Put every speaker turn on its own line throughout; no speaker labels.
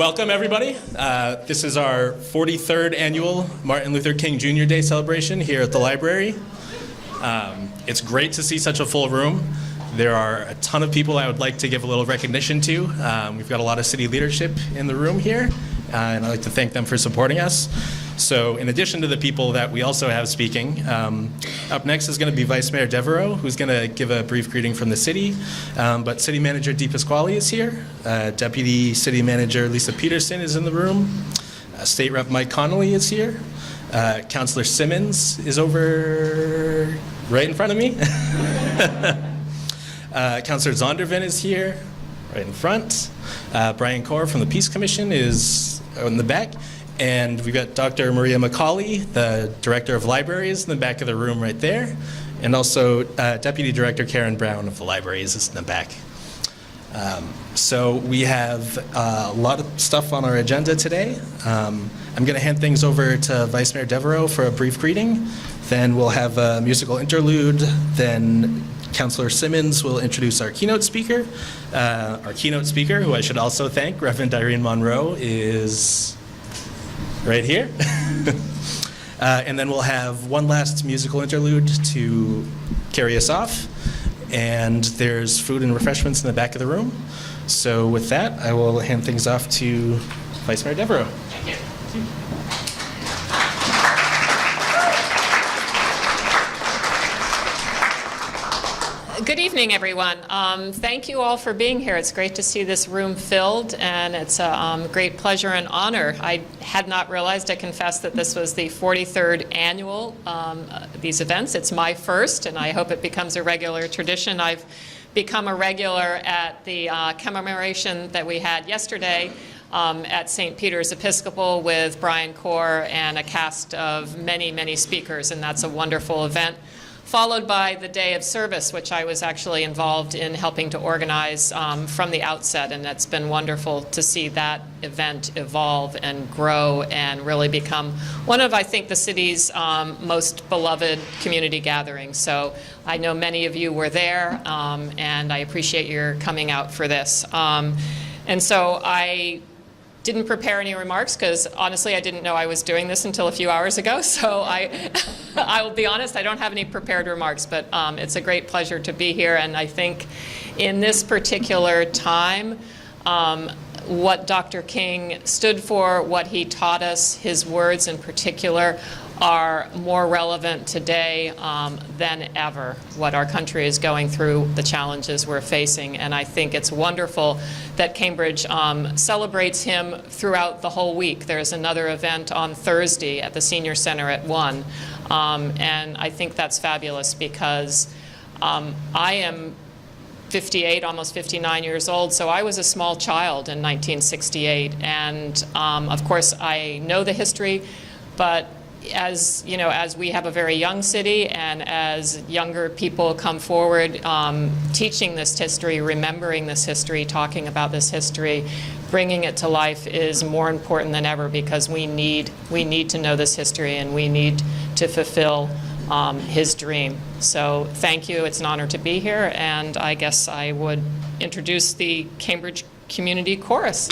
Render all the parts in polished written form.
Welcome, everybody. This is our 43rd annual Martin Luther King Jr. Day celebration here at the library. It's great to see such a full room. There are a ton of people I would like to give a little recognition to. We've got a lot of city leadership in the room here, and I'd like to thank them for supporting us. So in addition to the people that we also have speaking, up next is going to be Vice Mayor Devereaux, who's going to give a brief greeting from the city. But City Manager Dee Pasquale is here. Deputy City Manager Lisa Peterson is in the room. State Rep Mike Connolly is here. Councilor Simmons is over right in front of me. Councilor Zondervan is here, right in front. Brian Corr from the Peace Commission is in the back. And we've got Dr. Maria McCauley, the Director of Libraries, in the back of the room right there. And also Deputy Director Karen Brown of the Libraries is in the back. So we have a lot of stuff on our agenda today. I'm going to hand things over to Vice Mayor Devereaux for a brief greeting. Then we'll have a musical interlude. Then Councilor Simmons will introduce our keynote speaker. Our keynote speaker, who I should also thank, Reverend Irene Monroe, is right here. And then we'll have one last musical interlude to carry us off. And there's food and refreshments in the back of the room. So with that, I will hand things off to Vice Mayor Devereaux. Thank you.
Good evening, everyone. Thank you all for being here. It's great to see this room filled, and it's a great pleasure and honor. I had not realized, I confess, that this was the 43rd annual these events. It's my first, and I hope it becomes a regular tradition. I've become a regular at the commemoration that we had yesterday at St. Peter's Episcopal with Brian Corr and a cast of many, many speakers, and that's a wonderful event. Followed by the day of service, which I was actually involved in helping to organize from the outset, and it's been wonderful to see that event evolve and grow and really become one of, I think, the city's most beloved community gatherings. So I know many of you were there, and I appreciate your coming out for this. And so I didn't prepare any remarks because honestly I didn't know I was doing this until a few hours ago, so I will be honest, I don't have any prepared remarks, but it's a great pleasure to be here. And I think in this particular time, what Dr. King stood for, what he taught us, his words in particular, are more relevant today than ever. What our country is going through, the challenges we're facing, and I think it's wonderful that Cambridge celebrates him throughout the whole week. There's another event on Thursday at the Senior Center at 1, and I think that's fabulous because I am 58, almost 59 years old, so I was a small child in 1968, and of course I know the history, but as you know, as we have a very young city and as younger people come forward teaching this history, remembering this history, talking about this history, bringing it to life is more important than ever because we need to know this history and we need to fulfill his dream. So thank you. It's an honor to be here, and I guess I would introduce the Cambridge Community Chorus.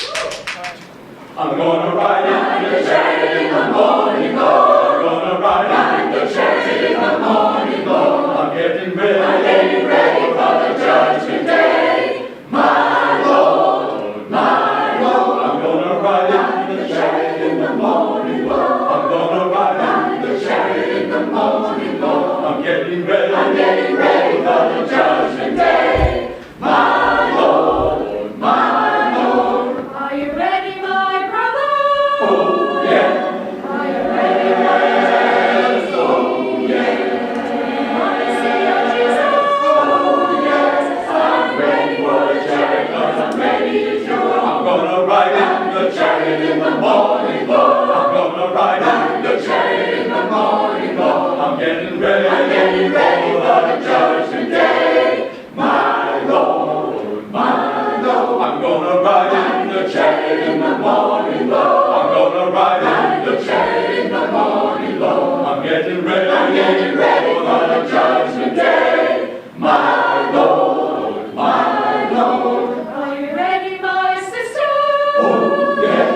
I'm gonna ride in the chariot in the morning, Lord. I'm gonna ride in the chariot in the morning, Lord. I'm getting ready for the judgment day. My Lord, my Lord. I'm gonna ride in the chariot in the morning, Lord. I'm gonna ride in the chariot in the morning, Lord. I'm getting ready for the judgment day. My Lord, my Lord.
Are you ready, my brother?
Oh, yeah.
Are you ready,
Yes, oh, yeah.
Want to see your Jesus?
Oh, yes. I'm ready for the chariot 'cause I'm ready to join. I'm gonna ride in the chariot in the morning, Lord. I'm gonna ride in the chariot in the morning, Lord. I'm getting ready for the judgment day. My Lord, my Lord. I'm gonna ride in the chariot in the morning, Lord. I'm gonna ride in the chariot in the morning, Lord. I'm getting ready for the judgment day. My Lord, my Lord.
Are you ready, my sister?
Oh, yeah.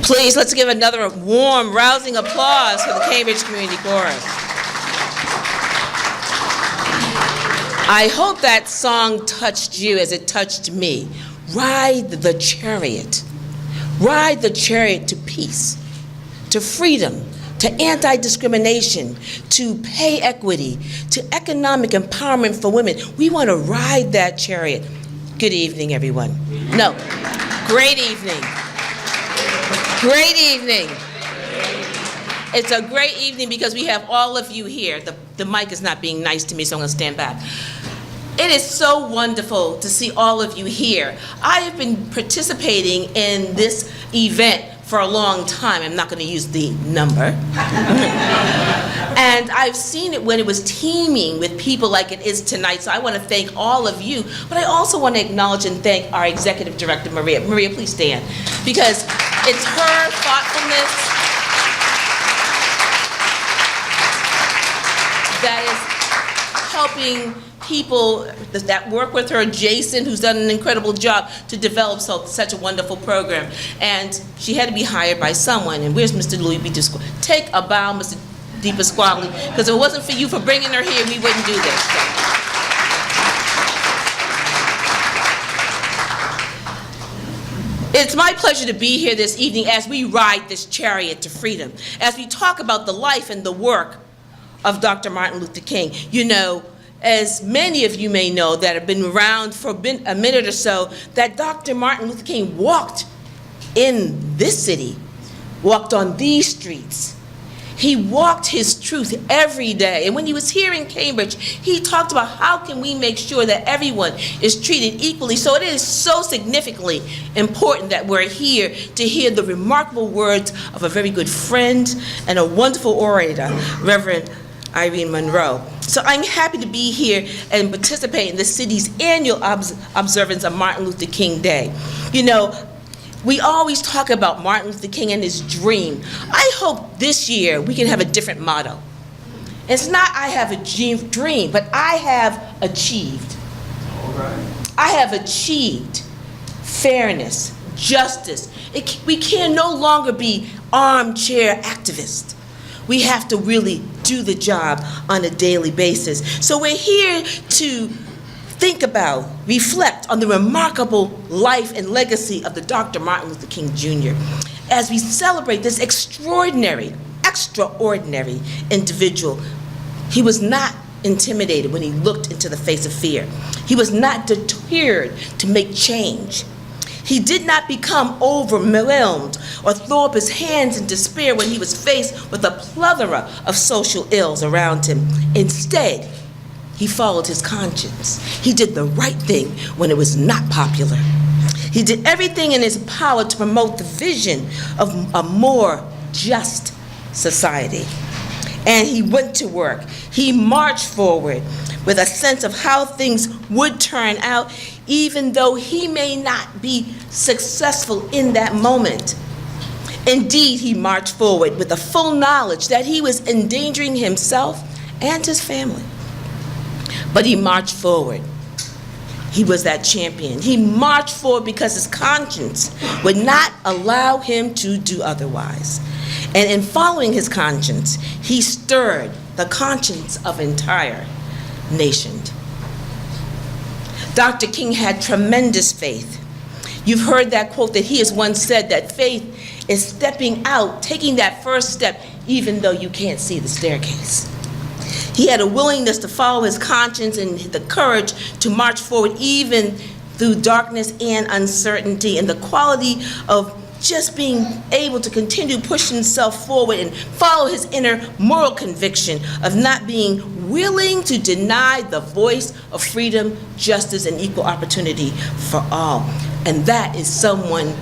Please, let's give another warm, rousing applause for the Cambridge Community Chorus. I hope that song touched you as it touched me. Ride the chariot. Ride the chariot to peace, to freedom, to anti-discrimination, to pay equity, to economic empowerment for women. We want to ride that chariot. Good evening, everyone. No, great evening. Great evening. It's a great evening because we have all of you here. The mic is not being nice to me, so I'm going to stand back. It is so wonderful to see all of you here. I have been participating in this event for a long time. I'm not going to use the number. And I've seen it when it was teeming with people like it is tonight, so I want to thank all of you. But I also want to acknowledge and thank our Executive Director, Maria. Maria, please stand. Because it's her thoughtfulness that is helping people that work with her, Jason, who's done an incredible job to develop such a wonderful program. And she had to be hired by someone. And where's Mr. Louis B. Pasquale? Take a bow, Mr. D. Pasquale, because if it wasn't for you for bringing her here, we wouldn't do this. So. It's my pleasure to be here this evening as we ride this chariot to freedom, as we talk about the life and the work of Dr. Martin Luther King. You know, as many of you may know that have been around for a minute or so, that Dr. Martin Luther King walked in this city, walked on these streets. He walked his truth every day. And when he was here in Cambridge, he talked about how can we make sure that everyone is treated equally. So it is so significantly important that we're here to hear the remarkable words of a very good friend and a wonderful orator, Reverend Irene Monroe. So I'm happy to be here and participate in the city's annual observance of Martin Luther King Day. You know, we always talk about Martin Luther King and his dream. I hope this year we can have a different motto. It's not I have a dream, but I have achieved. All right. I have achieved fairness, justice. We can no longer be armchair activists. We have to really do the job on a daily basis. So we're here to think about, reflect on the remarkable life and legacy of the Dr. Martin Luther King Jr. as we celebrate this extraordinary individual. He was not intimidated when he looked into the face of fear. He was not deterred to make change. He did not become overwhelmed or throw up his hands in despair when he was faced with a plethora of social ills around him. Instead, he followed his conscience. He did the right thing when it was not popular. He did everything in his power to promote the vision of a more just society. And he went to work. He marched forward with a sense of how things would turn out, even though he may not be successful in that moment. Indeed, he marched forward with the full knowledge that he was endangering himself and his family. But he marched forward. He was that champion. He marched forward because his conscience would not allow him to do otherwise. And in following his conscience, he stirred the conscience of an entire nation. Dr. King had tremendous faith. You've heard that quote that he has once said that faith is stepping out, taking that first step, even though you can't see the staircase. He had a willingness to follow his conscience and the courage to march forward even through darkness and uncertainty, and the quality of just being able to continue to push himself forward and follow his inner moral conviction of not being willing to deny the voice of freedom, justice, and equal opportunity for all. And that is someone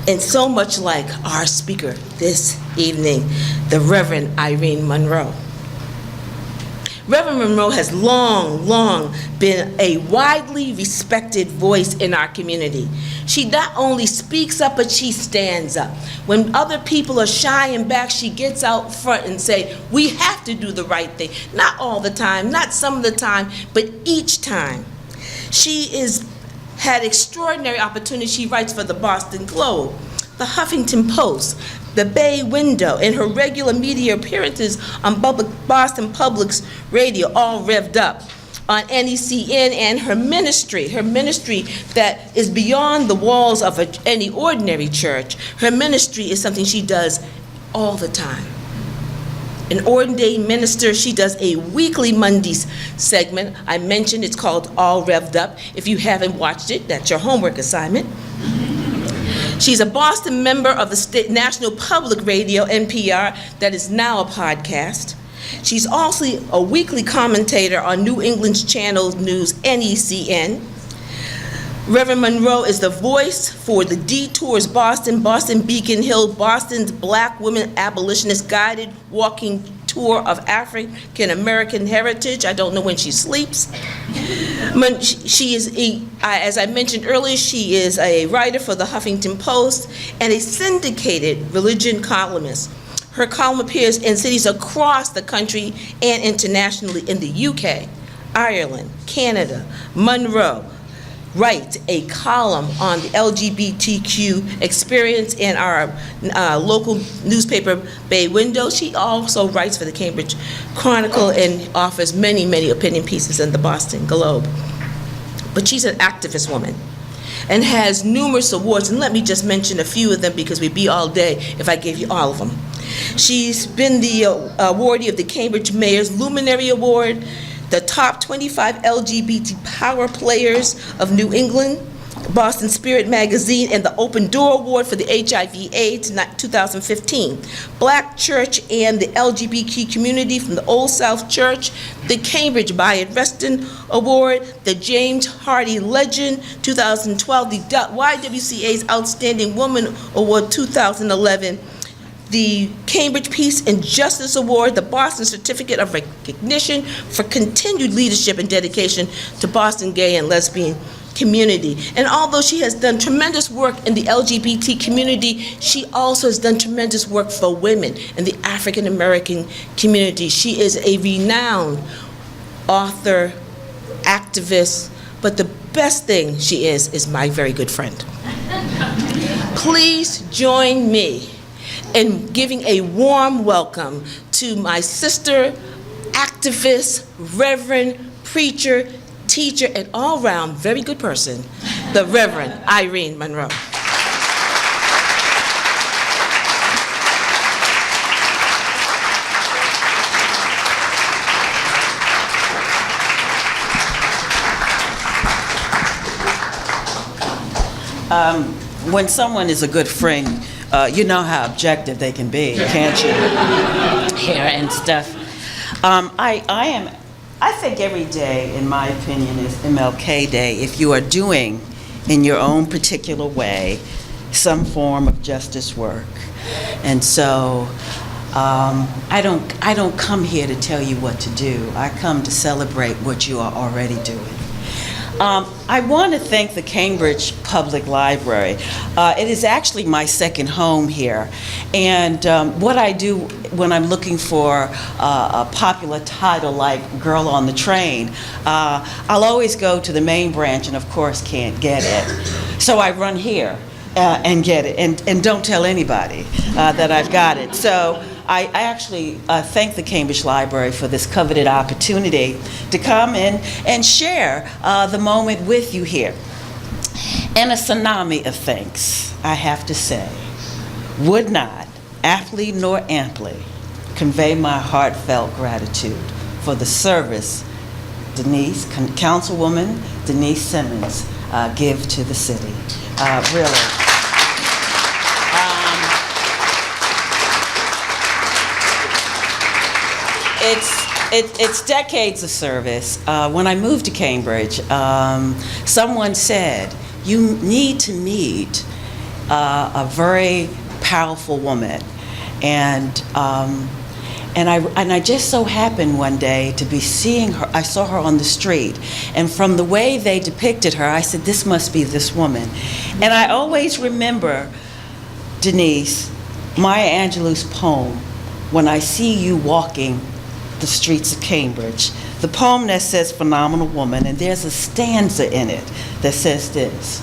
and so much like our speaker this evening, the Reverend Irene Monroe. Reverend Monroe has long been a widely respected voice in our community. She not only speaks up, but she stands up. When other people are shying back, she gets out front and say, we have to do the right thing. Not all the time, not some of the time, but each time. She had extraordinary opportunity. She writes for the Boston Globe, the Huffington Post, the Bay Window, and her regular media appearances on Boston Public's radio, all revved up, on NECN, and her ministry that is beyond the walls of any ordinary church. Her ministry is something she does all the time. An ordained minister, she does a weekly Mondays segment. I mentioned it's called All Revved Up. If you haven't watched it, that's your homework assignment. She's a Boston member of the National Public Radio, NPR, that is now a podcast. She's also a weekly commentator on New England's channel news, NECN. Reverend Monroe is the voice for the Detours Boston, Boston Beacon Hill, Boston's Black Women Abolitionist Guided Walking Tour of African American Heritage. I don't know when she sleeps. She is, as I mentioned earlier, she is a writer for the Huffington Post and a syndicated religion columnist. Her column appears in cities across the country and internationally in the UK, Ireland, Canada, Monroe. Writes a column on the LGBTQ experience in our local newspaper, Bay Window. She also writes for the Cambridge Chronicle and offers many, many opinion pieces in the Boston Globe. But she's an activist woman and has numerous awards, and let me just mention a few of them because we'd be all day if I gave you all of them. She's been the awardee of the Cambridge Mayor's Luminary Award, the top 25 LGBT power players of New England, Boston Spirit Magazine, and the Open Door Award for the HIV/AIDS 2015. Black Church and the LGBT community from the Old South Church, the Cambridge Bayard Reston Award, the James Hardy Legend 2012, the YWCA's Outstanding Woman Award 2011, the Cambridge Peace and Justice Award, the Boston Certificate of Recognition for continued leadership and dedication to Boston gay and lesbian community. And although she has done tremendous work in the LGBT community, she also has done tremendous work for women in the African American community. She is a renowned author, activist, but the best thing she is my very good friend. Please join me in giving a warm welcome to my sister, activist, reverend, preacher, teacher, and all-round very good person, the Reverend Irene Monroe.
When someone is a good friend, you know how objective they can be, can't you? Hair and stuff. I think every day, in my opinion, is MLK Day if you are doing, in your own particular way, some form of justice work. And so I don't come here to tell you what to do. I come to celebrate what you are already doing. I want to thank the Cambridge Public Library. It is actually my second home here. And what I do when I'm looking for a popular title like Girl on the Train, I'll always go to the main branch and of course can't get it. So I run here and get it and don't tell anybody that I've got it. So I actually thank the Cambridge Library for this coveted opportunity to come in and share the moment with you here. And a tsunami of thanks, I have to say, would not aptly nor amply convey my heartfelt gratitude for the service Councilwoman Denise Simmons give to the city. Really. It's decades of service. When I moved to Cambridge, someone said, you need to meet a very powerful woman. And I just so happened one day to be seeing her. I saw her on the street. And from the way they depicted her, I said, this must be this woman. And I always remember, Denise, Maya Angelou's poem, When I See You Walking the Streets of Cambridge, the poem that says phenomenal woman, and there's a stanza in it that says this: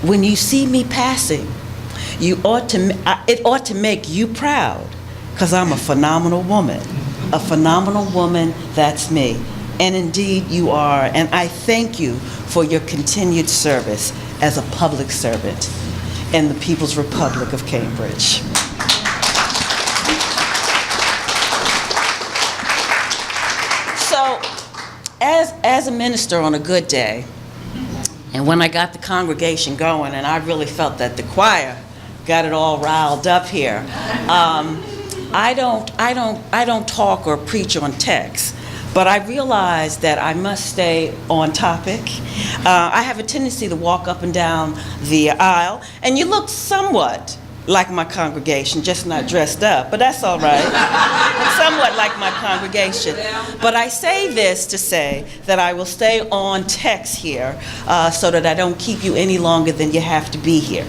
when you see me passing, it ought to make you proud, because I'm a phenomenal woman. A phenomenal woman, that's me. And indeed you are, and I thank you for your continued service as a public servant in the People's Republic of Cambridge. So, as a minister on a good day, and when I got the congregation going, and I really felt that the choir got it all riled up here, I don't talk or preach on text, but I realize that I must stay on topic. I have a tendency to walk up and down the aisle, and you look somewhat like my congregation, just not dressed up, but that's all right. Somewhat like my congregation. But I say this to say that I will stay on text here so that I don't keep you any longer than you have to be here.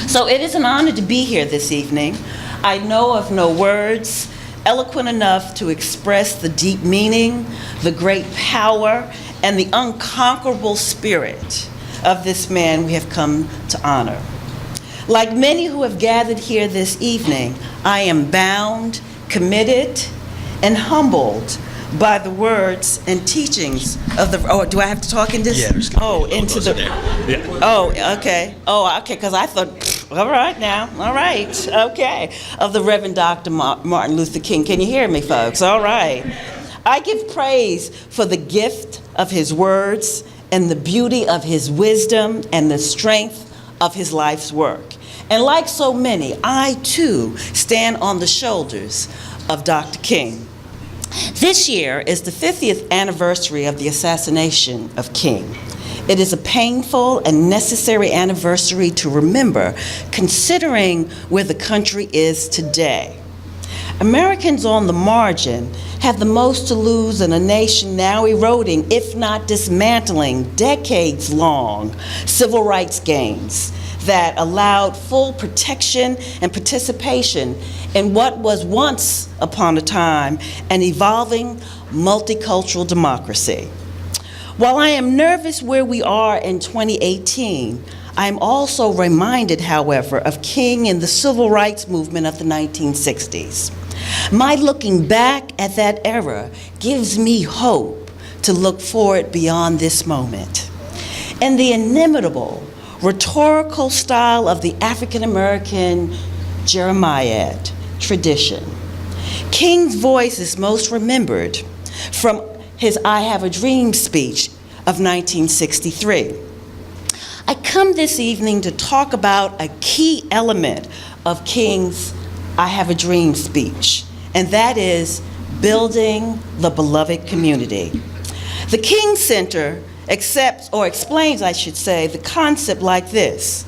So it is an honor to be here this evening. I know of no words eloquent enough to express the deep meaning, the great power, and the unconquerable spirit of this man we have come to honor. Like many who have gathered here this evening, I am bound, committed, and humbled by the words and teachings of the, oh, do I have to talk in this?
Yeah, there's gonna be
into
logos
the,
in there. Yeah.
oh, okay. Oh, okay, because I thought, all right now, all right, okay. Of the Reverend Dr. Martin Luther King. Can you hear me, folks? All right. I give praise for the gift of his words and the beauty of his wisdom and the strength of his life's work. And like so many, I too stand on the shoulders of Dr. King. This year is the 50th anniversary of the assassination of King. It is a painful and necessary anniversary to remember, considering where the country is today. Americans on the margin have the most to lose in a nation now eroding, if not dismantling, decades-long civil rights gains that allowed full protection and participation in what was once upon a time an evolving multicultural democracy. While I am nervous where we are in 2018, I am also reminded, however, of King and the civil rights movement of the 1960s. My looking back at that era gives me hope to look forward beyond this moment. In the inimitable rhetorical style of the African-American Jeremiad tradition, King's voice is most remembered from his I Have a Dream speech of 1963. I come this evening to talk about a key element of King's I Have a Dream speech, and that is building the beloved community. The King Center accepts, or explains, I should say, the concept like this.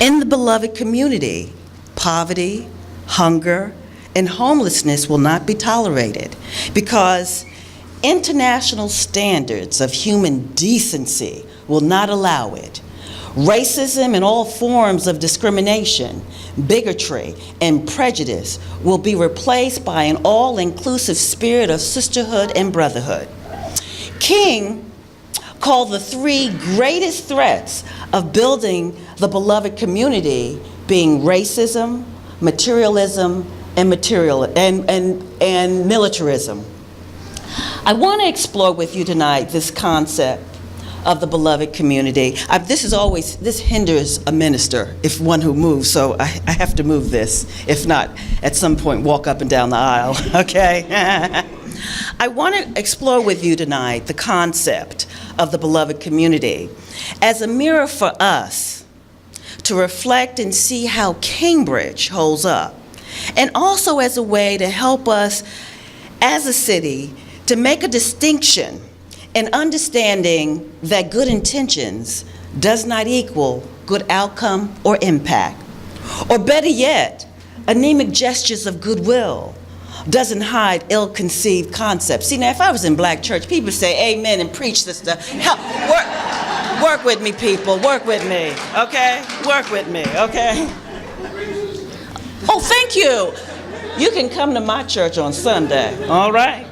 In the beloved community, poverty, hunger, and homelessness will not be tolerated because international standards of human decency will not allow it. Racism and all forms of discrimination, bigotry, and prejudice will be replaced by an all-inclusive spirit of sisterhood and brotherhood. King called the three greatest threats of building the beloved community being racism, materialism, and militarism. I want to explore with you tonight this concept of the beloved community. This hinders a minister, if one who moves, so I have to move this. If not, at some point, walk up and down the aisle, okay? I want to explore with you tonight the concept of the beloved community as a mirror for us to reflect and see how Cambridge holds up, and also as a way to help us as a city to make a distinction in understanding that good intentions does not equal good outcome or impact. Or better yet, anemic gestures of goodwill doesn't hide ill-conceived concepts. See, now, if I was in black church, people would say amen and preach this stuff. Work with me, people. Work with me, okay? Work with me, okay? Oh, thank you. You can come to my church on Sunday, all right?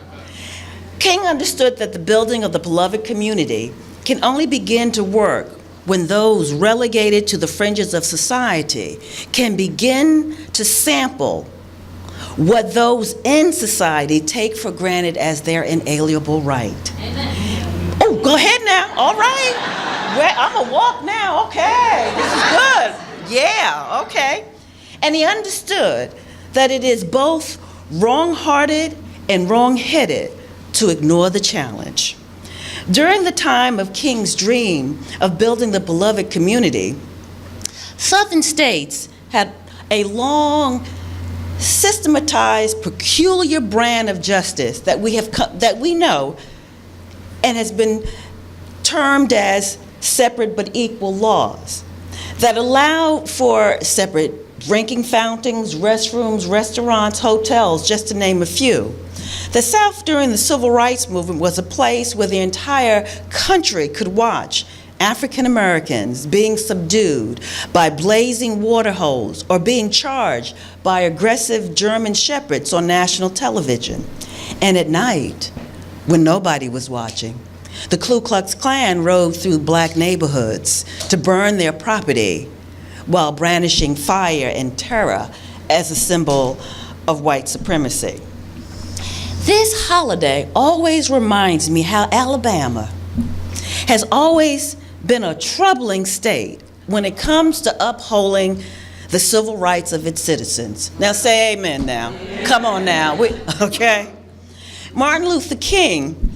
King understood that the building of the beloved community can only begin to work when those relegated to the fringes of society can begin to sample what those in society take for granted as their inalienable right. Oh, go ahead now. All right. I'm going to walk now. Okay. This is good. Yeah, okay. And he understood that it is both wrong-hearted and wrong-headed to ignore the challenge. During the time of King's dream of building the beloved community, Southern states had a long, systematized, peculiar brand of justice that we know and has been termed as separate but equal laws that allow for separate drinking fountains, restrooms, restaurants, hotels, just to name a few. The South during the Civil Rights Movement was a place where the entire country could watch African Americans being subdued by blazing water holes or being charged by aggressive German shepherds on national television. And at night, when nobody was watching, the Ku Klux Klan rode through black neighborhoods to burn their property while brandishing fire and terror as a symbol of white supremacy. This holiday always reminds me how Alabama has always been a troubling state when it comes to upholding the civil rights of its citizens. Now say amen now. Come on now. Okay? Martin Luther King,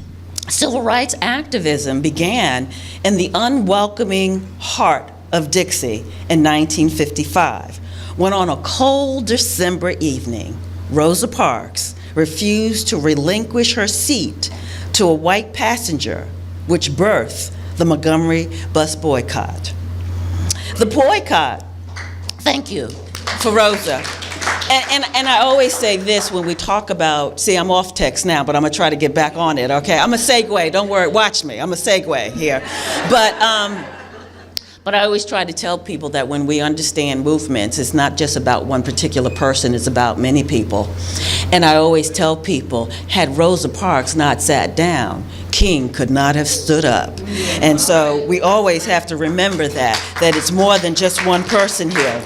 civil rights activism began in the unwelcoming heart of Dixie in 1955, when on a cold December evening, Rosa Parks refused to relinquish her seat to a white passenger, which birthed the Montgomery bus boycott. The boycott, thank you, for Rosa. And I always say this when we talk about, see, I'm off text now, but I'm gonna try to get back on it, okay? I'm a segue, don't worry, watch me, I'm a segue here. But I always try to tell people that when we understand movements, it's not just about one particular person, it's about many people. And I always tell people, had Rosa Parks not sat down, King could not have stood up. And so we always have to remember that it's more than just one person here.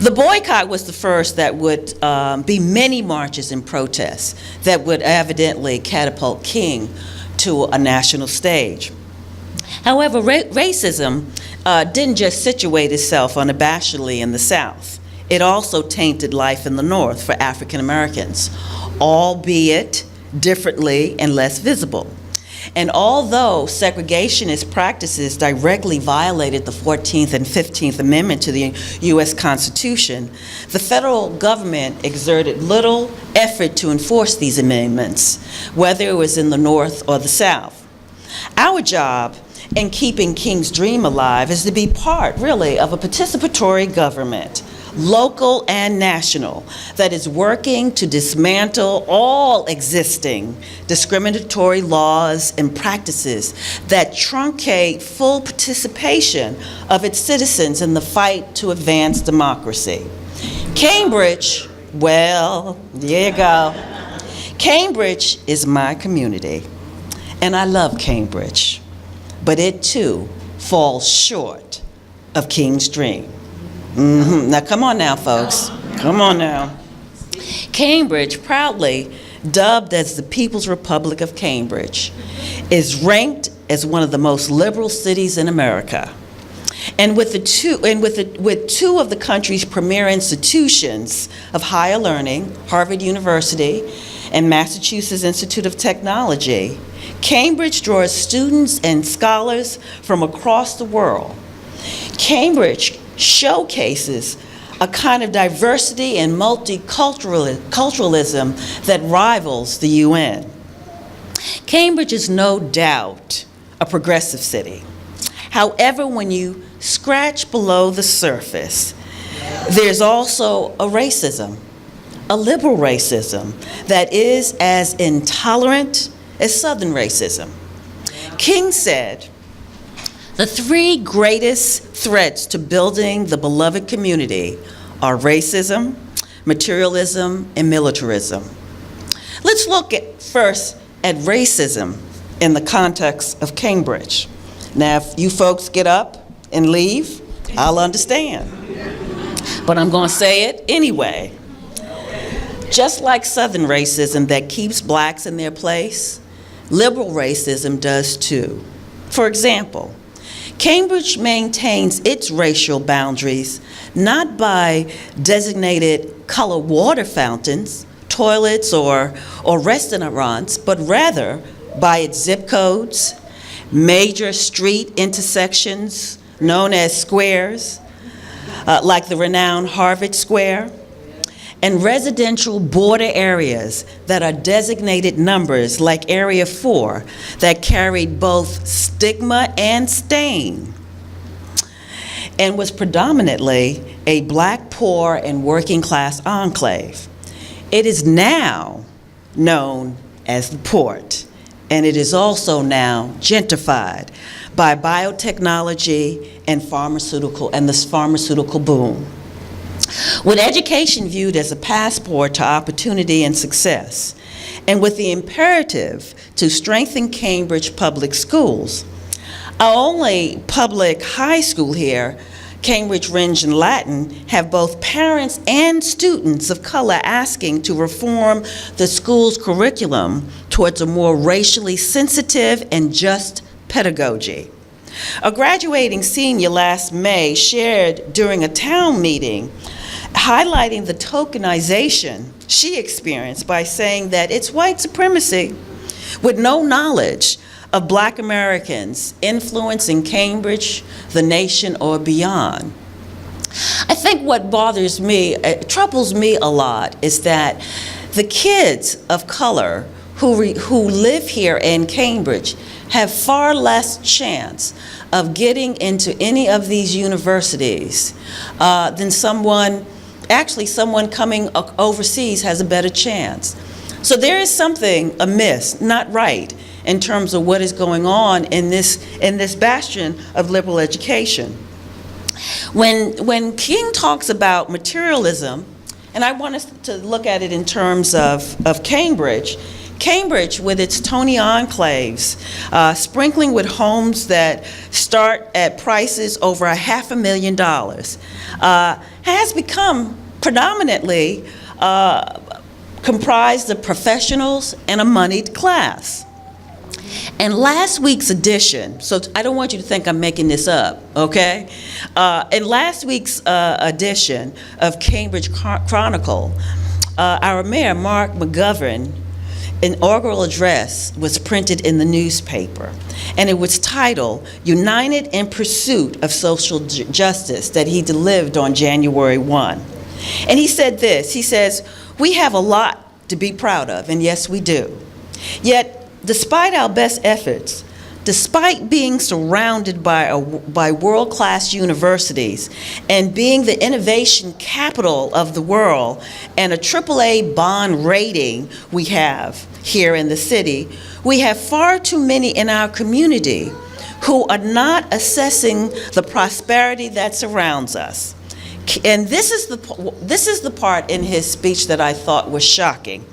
The boycott was the first that would be many marches and protests that would evidently catapult King to a national stage. However, racism didn't just situate itself unabashedly in the South. It also tainted life in the North for African Americans, albeit differently and less visible. And although segregationist practices directly violated the 14th and 15th Amendment to the U.S. Constitution, the federal government exerted little effort to enforce these amendments, whether it was in the North or the South. Our job in keeping King's dream alive is to be part, really, of a participatory government, local and national, that is working to dismantle all existing discriminatory laws and practices that truncate full participation of its citizens in the fight to advance democracy. Cambridge, well, there you go. Cambridge is my community, and I love Cambridge. But it too falls short of King's dream. Now come on now, folks. Come on now. Cambridge, proudly dubbed as the People's Republic of Cambridge, is ranked as one of the most liberal cities in America. And with two of the country's premier institutions of higher learning, Harvard University and Massachusetts Institute of Technology, Cambridge draws students and scholars from across the world. Cambridge showcases a kind of diversity and multiculturalism that rivals the UN. Cambridge is no doubt a progressive city. However, when you scratch below the surface, there's also a racism, a liberal racism, that is as intolerant as Southern racism. King said, "The three greatest threats to building the beloved community are racism, materialism, and militarism." Let's look first at racism in the context of Cambridge. Now, if you folks get up and leave, I'll understand. But I'm going to say it anyway. Just like Southern racism that keeps blacks in their place, liberal racism does too. For example, Cambridge maintains its racial boundaries not by designated color water fountains, toilets, or restaurants, but rather by its zip codes, major street intersections known as squares, like the renowned Harvard Square, and residential border areas that are designated numbers like Area 4 that carried both stigma and stain, and was predominantly a black, poor, and working class enclave. It is now known as the Port, and it is also now gentrified by biotechnology and the pharmaceutical boom. With education viewed as a passport to opportunity and success, and with the imperative to strengthen Cambridge public schools, our only public high school here, Cambridge Rindge and Latin, have both parents and students of color asking to reform the school's curriculum towards a more racially sensitive and just pedagogy. A graduating senior last May shared during a town meeting highlighting the tokenization she experienced by saying that it's white supremacy with no knowledge of Black Americans influencing Cambridge, the nation, or beyond. I think what bothers me, troubles me a lot, is that the kids of color who live here in Cambridge have far less chance of getting into any of these universities than someone coming overseas has a better chance. So there is something amiss, not right, in terms of what is going on in this bastion of liberal education. When King talks about materialism, and I want us to look at it in terms of Cambridge with its Tony enclaves, sprinkling with homes that start at prices over $500,000, has become predominantly comprised of professionals and a moneyed class. And last week's edition, so I don't want you to think I'm making this up, okay? In last week's edition of Cambridge Chronicle, our mayor, Mark McGovern, inaugural address was printed in the newspaper, and it was titled, United in Pursuit of Social Justice, that he delivered on January 1. And he said this, he says, we have a lot to be proud of, and yes, we do. Yet, despite our best efforts, despite being surrounded by world-class universities and being the innovation capital of the world and a AAA bond rating we have here in the city, we have far too many in our community who are not assessing the prosperity that surrounds us. And this is the part in his speech that I thought was shocking.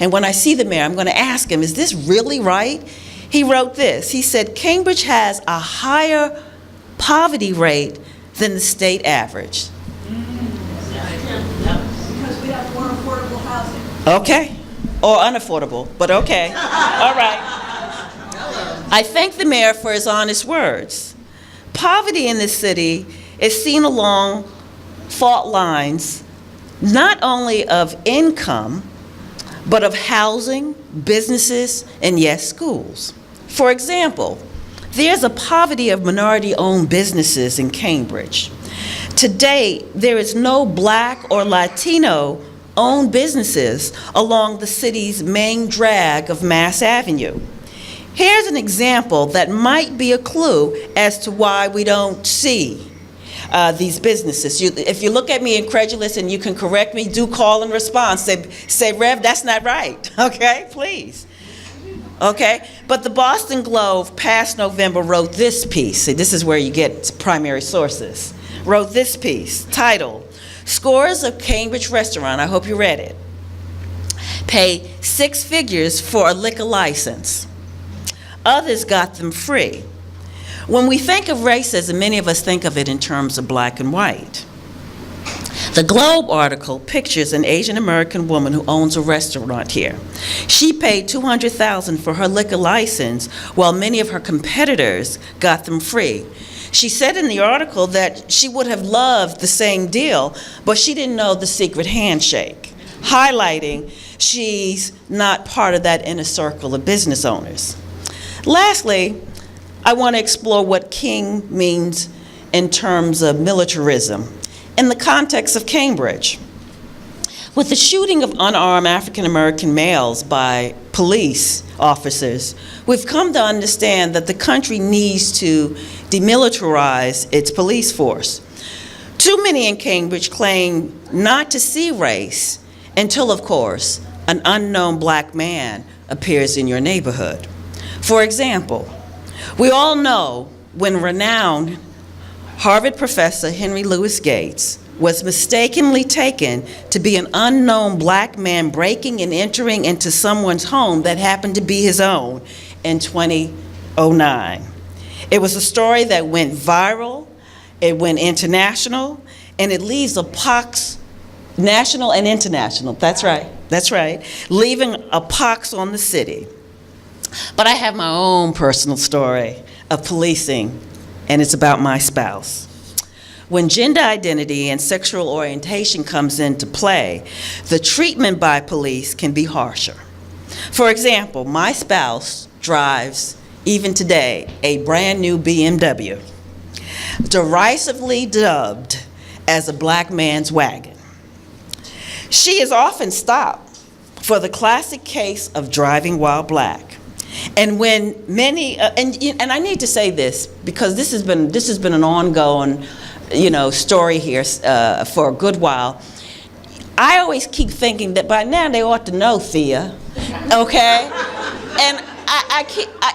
And when I see the mayor, I'm going to ask him, is this really right? He wrote this. He said, Cambridge has a higher poverty rate than the state average.
Because we have more affordable housing.
Okay. Or unaffordable, but okay. All right. I thank the mayor for his honest words. Poverty in this city is seen along fault lines, not only of income, but of housing, businesses, and yes, schools. For example, there's a poverty of minority-owned businesses in Cambridge. Today, there is no Black or Latino-owned businesses along the city's main drag of Mass Avenue. Here's an example that might be a clue as to why we don't see these businesses. If you look at me incredulous and you can correct me, do call and respond. Say, Rev, that's not right, okay, please. Okay, but the Boston Globe past November wrote this piece. See, this is where you get primary sources. Wrote this piece titled, Scores of Cambridge Restaurant, I hope you read it, pay 6 figures for a liquor license. Others got them free. When we think of racism, many of us think of it in terms of black and white. The Globe article pictures an Asian American woman who owns a restaurant here. She paid $200,000 for her liquor license while many of her competitors got them free. She said in the article that she would have loved the same deal, but she didn't know the secret handshake, highlighting she's not part of that inner circle of business owners. Lastly, I want to explore what King means in terms of militarism in the context of Cambridge. With the shooting of unarmed African American males by police officers, we've come to understand that the country needs to demilitarize its police force. Too many in Cambridge claim not to see race until, of course, an unknown black man appears in your neighborhood. For example, we all know when renowned Harvard professor Henry Louis Gates was mistakenly taken to be an unknown black man breaking and entering into someone's home that happened to be his own in 2009. It was a story that went viral, it went international, and it leaves a pox, national and international, that's right, leaving a pox on the city. But I have my own personal story of policing, and it's about my spouse. When gender identity and sexual orientation comes into play, the treatment by police can be harsher. For example, my spouse drives, even today, a brand new BMW, derisively dubbed as a black man's wagon. She is often stopped for the classic case of driving while black. And when many, and I need to say this because this has been an ongoing, story here for a good while. I always keep thinking that by now they ought to know Thea, okay? And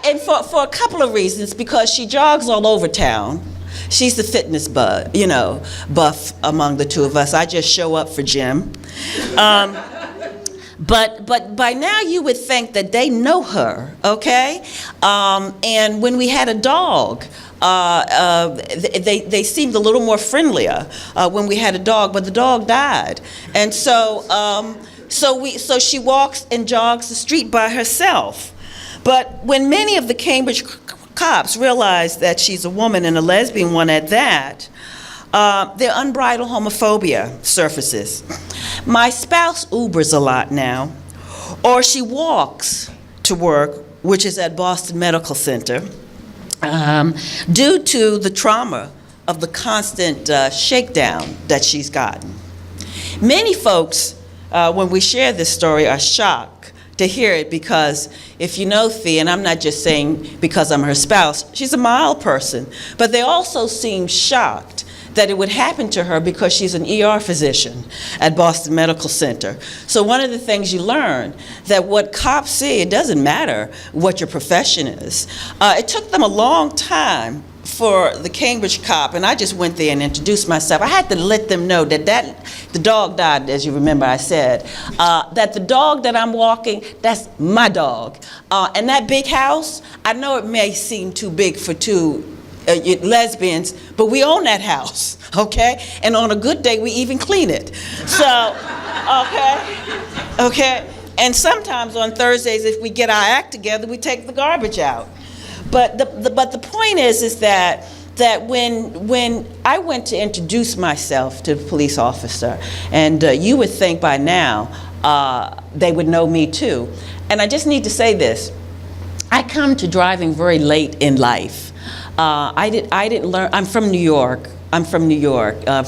and for a couple of reasons, because she jogs all over town. She's the fitness buff among the two of us. I just show up for gym. But by now you would think that they know her, okay? And when we had a dog, they seemed a little more friendlier when we had a dog, but the dog died. And so she walks and jogs the street by herself. But when many of the Cambridge cops realize that she's a woman and a lesbian one at that, their unbridled homophobia surfaces. My spouse Ubers a lot now, or she walks to work, which is at Boston Medical Center, due to the trauma of the constant shakedown that she's gotten. Many folks, when we share this story, are shocked to hear it because if you know Thea, and I'm not just saying because I'm her spouse, she's a mild person, but they also seem shocked that it would happen to her because she's an ER physician at Boston Medical Center. So one of the things you learn, that what cops see, it doesn't matter what your profession is. It took them a long time for the Cambridge cop, and I just went there and introduced myself. I had to let them know that the dog died, as you remember I said, that the dog that I'm walking, that's my dog. And that big house, I know it may seem too big for two lesbians, but we own that house, okay? And on a good day, we even clean it. So, okay? And sometimes on Thursdays, if we get our act together, we take the garbage out. But the point is that when I went to introduce myself to the police officer, and you would think by now they would know me too. And I just need to say this. I come to driving very late in life. I didn't learn. I'm from New York,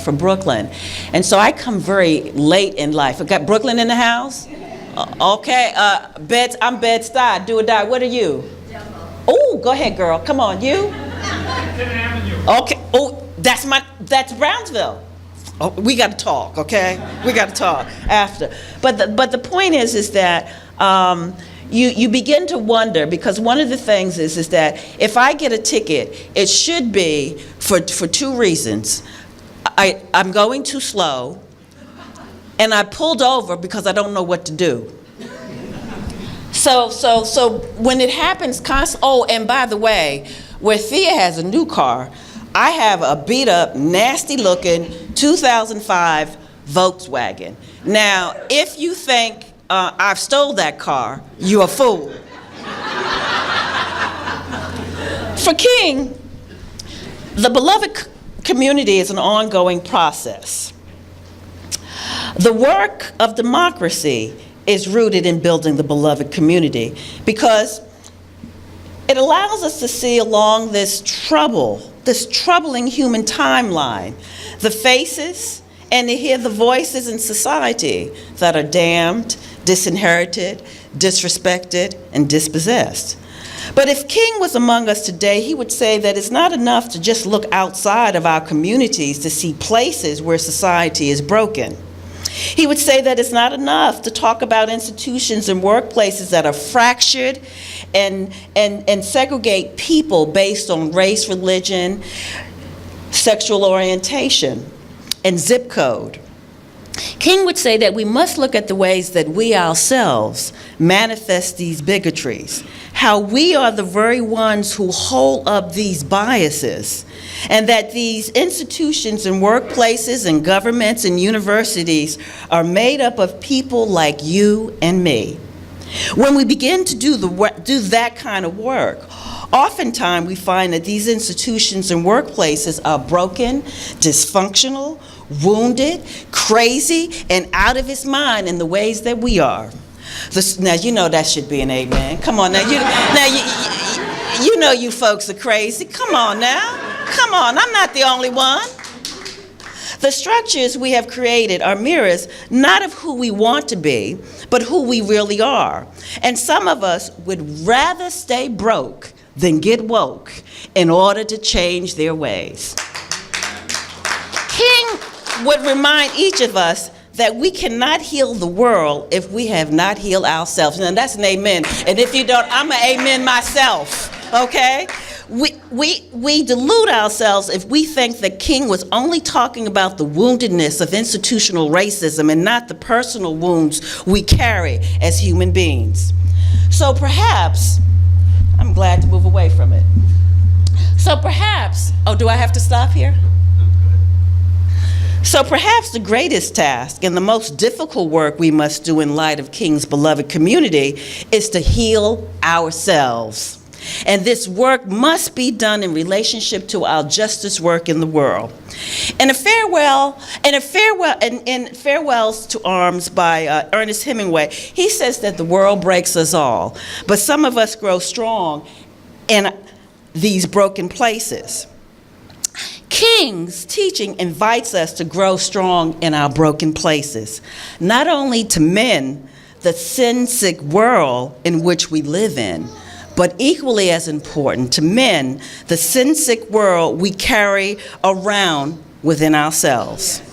from Brooklyn, and so I come very late in life. I got Brooklyn in the house. Okay, I'm Bed-Stuy. Do or die. What are you? Oh, go ahead, girl. Come on, you. Okay. Oh, that's Brownsville. Oh, we got to talk, okay? We got to talk after. But the point is that. You begin to wonder, because one of the things is that if I get a ticket, it should be for two reasons. I'm going too slow, and I pulled over because I don't know what to do. So when it happens, and by the way, where Thea has a new car, I have a beat-up, nasty-looking 2005 Volkswagen. Now, if you think I've stole that car, you're a fool. For King, the beloved community is an ongoing process. The work of democracy is rooted in building the beloved community because it allows us to see along this troubling human timeline, the faces and to hear the voices in society that are damned, disinherited, disrespected, and dispossessed. But if King was among us today, he would say that it's not enough to just look outside of our communities to see places where society is broken. He would say that it's not enough to talk about institutions and workplaces that are fractured and segregate people based on race, religion, sexual orientation, and zip code. King would say that we must look at the ways that we ourselves manifest these bigotries, how we are the very ones who hold up these biases, and that these institutions and workplaces and governments and universities are made up of people like you and me. When we begin to do that kind of work, oftentimes we find that these institutions and workplaces are broken, dysfunctional, wounded, crazy, and out of its mind in the ways that we are. Now, you know that should be an amen. Come on now. You know you folks are crazy. Come on now. Come on, I'm not the only one. The structures we have created are mirrors not of who we want to be, but who we really are. And some of us would rather stay broke than get woke in order to change their ways. King would remind each of us that we cannot heal the world if we have not healed ourselves. Now that's an amen. And if you don't, I'm an amen myself, okay? We delude ourselves if we think that King was only talking about the woundedness of institutional racism and not the personal wounds we carry as human beings. So perhaps, I'm glad to move away from it. So perhaps, oh, do I have to stop here? So perhaps the greatest task and the most difficult work we must do in light of King's beloved community is to heal ourselves. And this work must be done in relationship to our justice work in the world. In Farewells to Arms by Ernest Hemingway, he says that the world breaks us all, but some of us grow strong in these broken places. King's teaching invites us to grow strong in our broken places, not only to mend the sin-sick world in which we live in, but equally as important, to mend the sin-sick world we carry around within ourselves.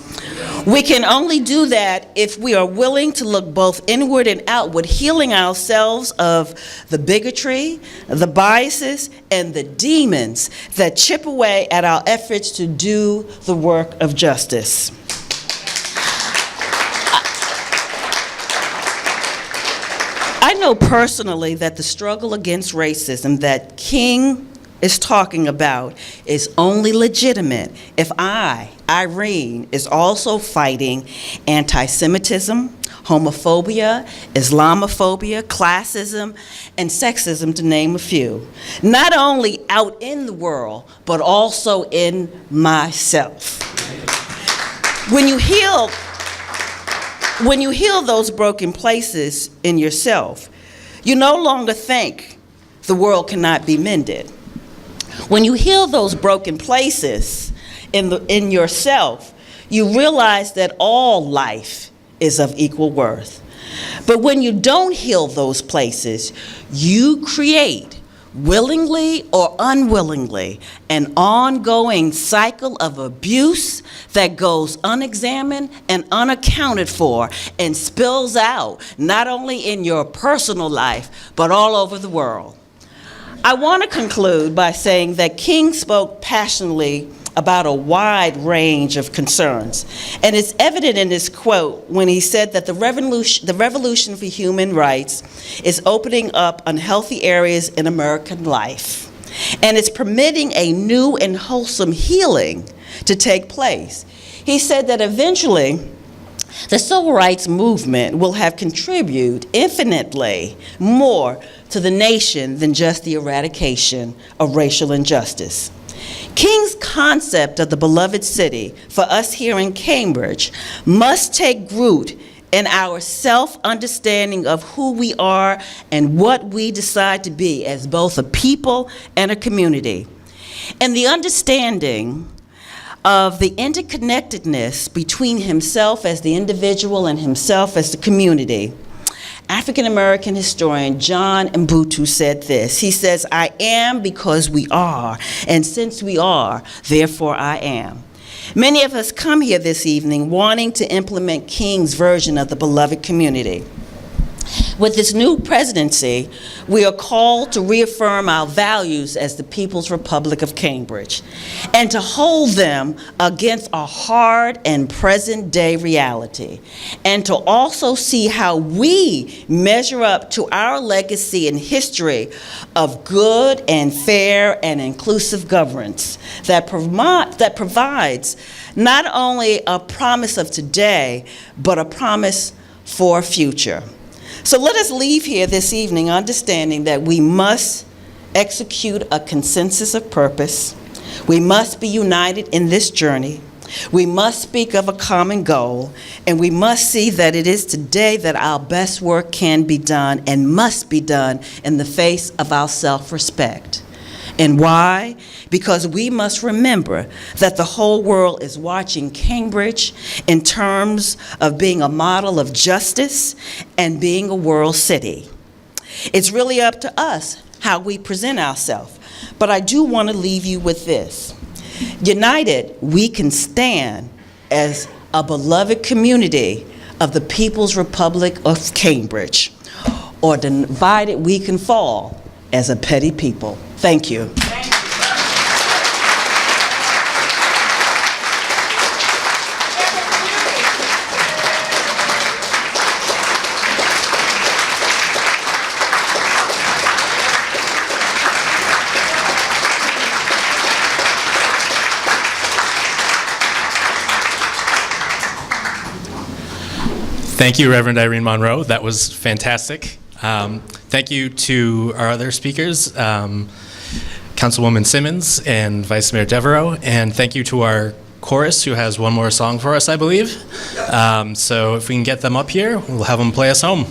We can only do that if we are willing to look both inward and outward, healing ourselves of the bigotry, the biases, and the demons that chip away at our efforts to do the work of justice. I know personally that the struggle against racism that King is talking about is only legitimate if I, Irene, is also fighting anti-Semitism, homophobia, Islamophobia, classism, and sexism, to name a few. Not only out in the world, but also in myself. When you heal those broken places in yourself, you no longer think the world cannot be mended. When you heal those broken places in yourself, you realize that all life is of equal worth. But when you don't heal those places, you create, willingly or unwillingly, an ongoing cycle of abuse that goes unexamined and unaccounted for and spills out not only in your personal life, but all over the world. I want to conclude by saying that King spoke passionately about a wide range of concerns. And it's evident in this quote when he said that the revolution for human rights is opening up unhealthy areas in American life. and it's permitting a new and wholesome healing to take place. He said that eventually the civil rights movement will have contributed infinitely more to the nation than just the eradication of racial injustice. King's concept of the beloved city for us here in Cambridge must take root in our self-understanding of who we are and what we decide to be as both a people and a community. And the understanding of the interconnectedness between himself as the individual and himself as the community. African-American historian John Mbutu said this. He says, "I am because we are, and since we are, therefore I am." Many of us come here this evening wanting to implement King's version of the beloved community. With this new presidency, we are called to reaffirm our values as the People's Republic of Cambridge and to hold them against a hard and present-day reality, and to also see how we measure up to our legacy and history of good and fair and inclusive governance that provides not only a promise of today, but a promise for a future. So let us leave here this evening understanding that we must execute a consensus of purpose. We must be united in this journey. We must speak of a common goal, and we must see that it is today that our best work can be done and must be done in the face of our self-respect. And why? Because we must remember that the whole world is watching Cambridge in terms of being a model of justice and being a world city. It's really up to us how we present ourselves. But I do want to leave you with this. United, we can stand as a beloved community of the People's Republic of Cambridge. Or divided, we can fall as a petty people. Thank you.
Thank you, Reverend Irene Monroe. That was fantastic. Thank you to our other speakers, Councilwoman Simmons and Vice Mayor Devereaux, and thank you to our chorus who has one more song for us, I believe. So if we can get them up here, we'll have them play us home.